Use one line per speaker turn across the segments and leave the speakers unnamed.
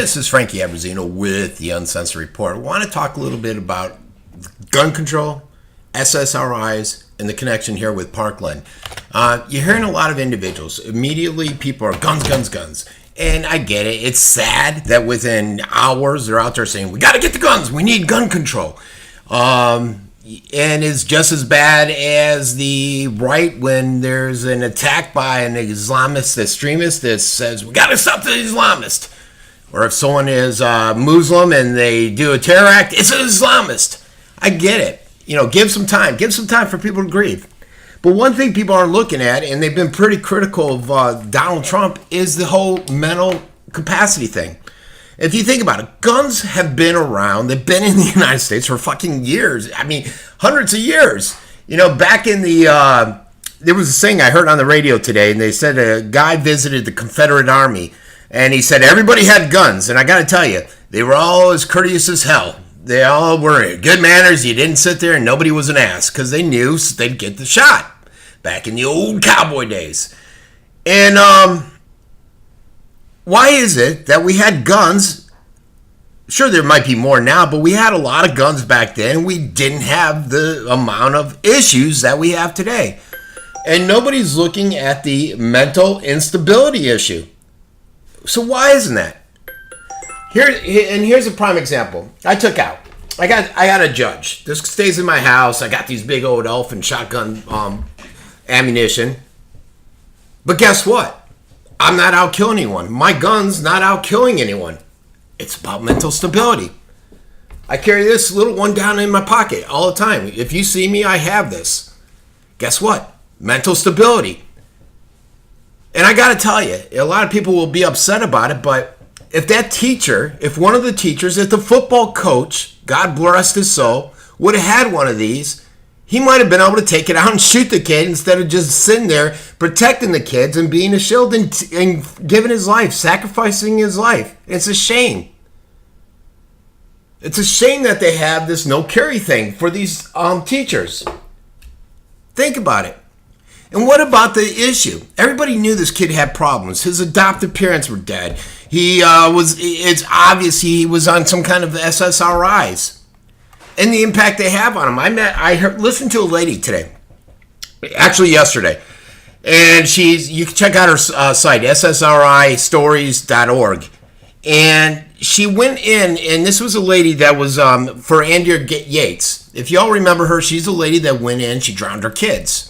This is Frankie Abbruzzino with the Uncensored Report. I want to talk a little bit about gun control, SSRIs, and the connection here with Parkland. You're hearing a lot of individuals. Immediately, people are guns, guns, guns. And I get it. It's sad that within hours, they're out there saying, we got to get the guns. We need gun control. And it's just as bad as the right when there's an attack by an Islamist extremist that says, we got to stop the Islamist. Or if someone is Muslim and they do a terror act, it's an Islamist. I get it. You know, give some time. Give some time for people to grieve. But one thing people aren't looking at, and they've been pretty critical of Donald Trump, is the whole mental capacity thing. If you think about it, guns have been around. They've been in the United States for fucking years. I mean, hundreds of years. You know, back in the, there was a thing I heard on the radio today, and they said a guy visited the Confederate Army, and he said everybody had guns. And I got to tell you, they were all as courteous as hell. They all were good manners. You didn't sit there and nobody was an ass because they knew they'd get the shot back in the old cowboy days. And why is it that we had guns? Sure, there might be more now, but we had a lot of guns back then. We didn't have the amount of issues that we have today. And nobody's looking at the mental instability issue. So why isn't that? Here's a prime example. I got a judge. This stays in my house. I got these big old elephant shotgun ammunition. But guess what? I'm not out killing anyone. My gun's not out killing anyone. It's about mental stability. I carry this little one down in my pocket all the time. If you see me, I have this. Guess what? Mental stability. And I got to tell you, a lot of people will be upset about it, but if that teacher, if one of the teachers, if the football coach, God bless his soul, would have had one of these, he might have been able to take it out and shoot the kid instead of just sitting there protecting the kids and being a shield and giving his life, sacrificing his life. It's a shame. It's a shame that they have this no carry thing for these teachers. Think about it. And what about the issue? Everybody knew this kid had problems. His adoptive parents were dead. It's obvious he was on some kind of SSRIs. And the impact they have on him. I listened to a lady today, actually yesterday, and you can check out her site, ssristories.org. And she went in, and this was a lady that was for Andrea Yates. If y'all remember her, she's a lady that went in, she drowned her kids.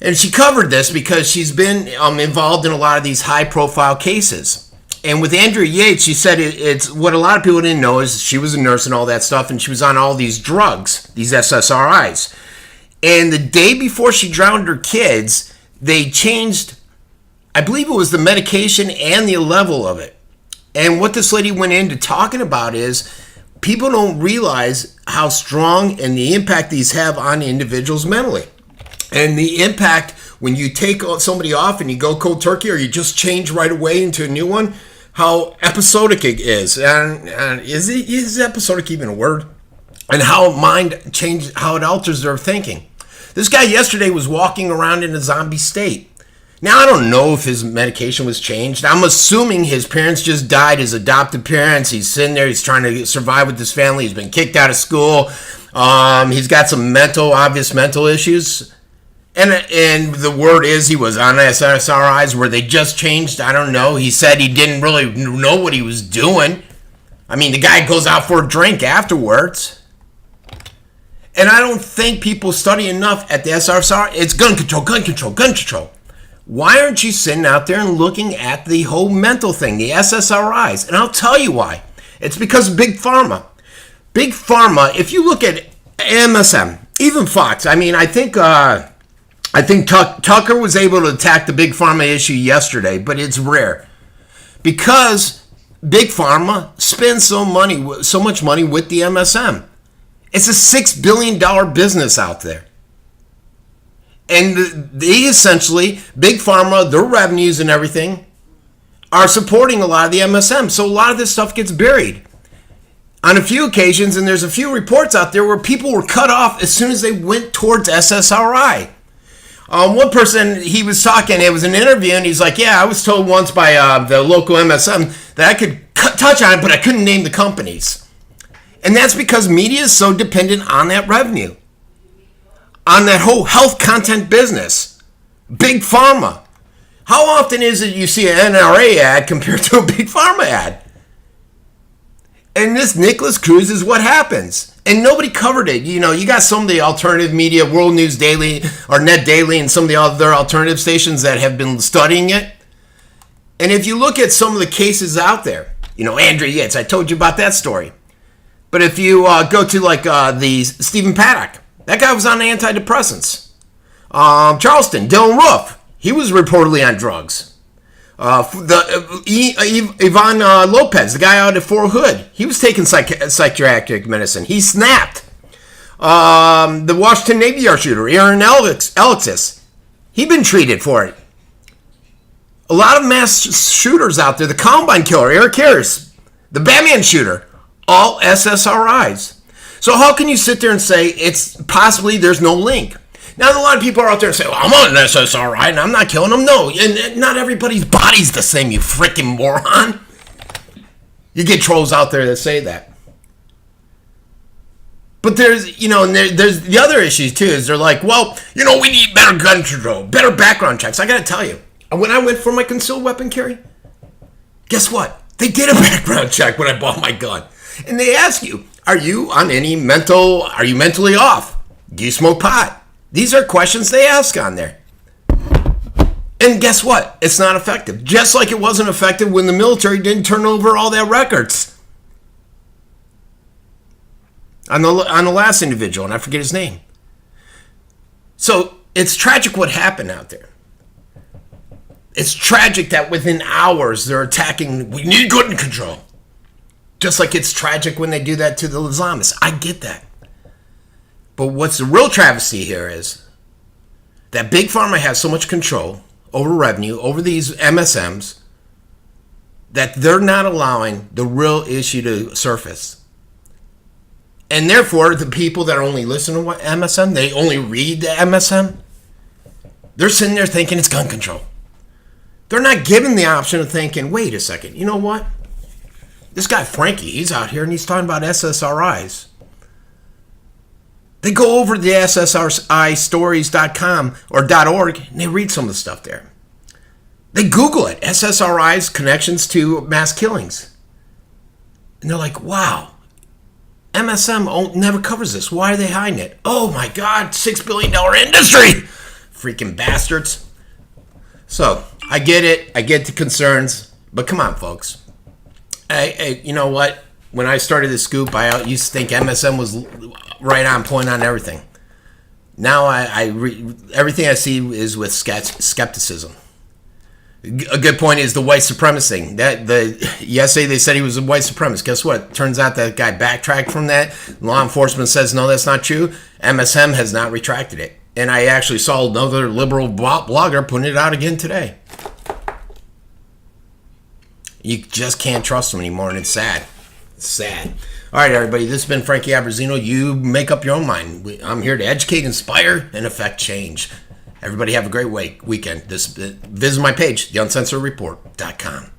And she covered this because she's been involved in a lot of these high-profile cases. And with Andrea Yates, she said it's what a lot of people didn't know is she was a nurse and all that stuff, and she was on all these drugs, these SSRIs. And the day before she drowned her kids, they changed, I believe it was the medication and the level of it. And what this lady went into talking about is people don't realize how strong and the impact these have on individuals mentally. And the impact when you take somebody off and you go cold turkey or you just change right away into a new one, how episodic it is. And is episodic even a word? And how mind change, how it alters their thinking. This guy yesterday was walking around in a zombie state. Now, I don't know if his medication was changed. I'm assuming his parents just died, his adoptive parents. He's sitting there. He's trying to survive with his family. He's been kicked out of school. He's got some obvious mental issues. And the word is he was on SSRIs where they just changed. I don't know. He said he didn't really know what he was doing. I mean, the guy goes out for a drink afterwards. And I don't think people study enough at the SSRI. It's gun control, gun control, gun control. Why aren't you sitting out there and looking at the whole mental thing, the SSRIs? And I'll tell you why. It's because of Big Pharma. Big Pharma, if you look at MSM, even Fox, I mean, I think Tucker was able to attack the Big Pharma issue yesterday, but it's rare. Because Big Pharma spends so much money with the MSM. It's a $6 billion business out there. And they essentially, Big Pharma, their revenues and everything, are supporting a lot of the MSM. So a lot of this stuff gets buried. On a few occasions, and there's a few reports out there where people were cut off as soon as they went towards SSRI. One person, he was talking, it was an interview, and he's like, yeah, I was told once by the local MSM that I could cut touch on it, but I couldn't name the companies. And that's because media is so dependent on that revenue, on that whole health content business. Big pharma. How often is it you see an NRA ad compared to a big pharma ad? And this Nicholas Cruz is what happens. And nobody covered it. You know, you got some of the alternative media, World News Daily or Net Daily, and some of the other alternative stations that have been studying it. And if you look at some of the cases out there, you know, Andrew Yates, I told you about that story. But if you go to like the Stephen Paddock, that guy was on antidepressants. Charleston, Dylan Roof, he was reportedly on drugs. Ivan Lopez, the guy out at Fort Hood, he was taking psychiatric medicine. He snapped. The Washington Navy Yard shooter, Aaron Alexis, he'd been treated for it. A lot of mass shooters out there, the Columbine killer, Eric Harris, the Batman shooter, all SSRIs. So how can you sit there and say it's possibly there's no link? Now, a lot of people are out there and say, well, I'm on an SSRI and I'm not killing them. No, and not everybody's body's the same, you freaking moron. You get trolls out there that say that. But there's, you know, and there's the other issues too, is they're like, well, you know, we need better gun control, better background checks. I got to tell you, when I went for my concealed weapon carry, guess what? They did a background check when I bought my gun. And they ask you, are you mentally off? Do you smoke pot? These are questions they ask on there. And guess what? It's not effective. Just like it wasn't effective when the military didn't turn over all their records. On the last individual, and I forget his name. So it's tragic what happened out there. It's tragic that within hours they're attacking, we need gun control. Just like it's tragic when they do that to the Islamists. I get that. But what's the real travesty here is that Big Pharma has so much control over revenue, over these MSMs, that they're not allowing the real issue to surface. And therefore, the people that are only listening to MSM, they only read the MSM, they're sitting there thinking it's gun control. They're not given the option of thinking, wait a second, you know what? This guy Frankie, he's out here and he's talking about SSRIs. They go over to the SSRIstories.com or .org and they read some of the stuff there. They Google it, SSRIs connections to mass killings. And they're like, wow, MSM never covers this. Why are they hiding it? Oh my God, $6 billion industry. Freaking bastards. So, I get it. I get the concerns. But come on, folks. You know what? When I started the scoop, I used to think MSM was right on point on everything. Now everything I see is with skepticism. A good point is the white supremacist thing. Yesterday they said he was a white supremacist. Guess what? Turns out that guy backtracked from that. Law enforcement says no, that's not true. MSM has not retracted it. And I actually saw another liberal blogger putting it out again today. You just can't trust them anymore, and it's sad. It's sad. All right, everybody, this has been Frankie Abbruzzino. You make up your own mind. I'm here to educate, inspire, and affect change. Everybody have a great weekend. Visit my page, theuncensoredreport.com.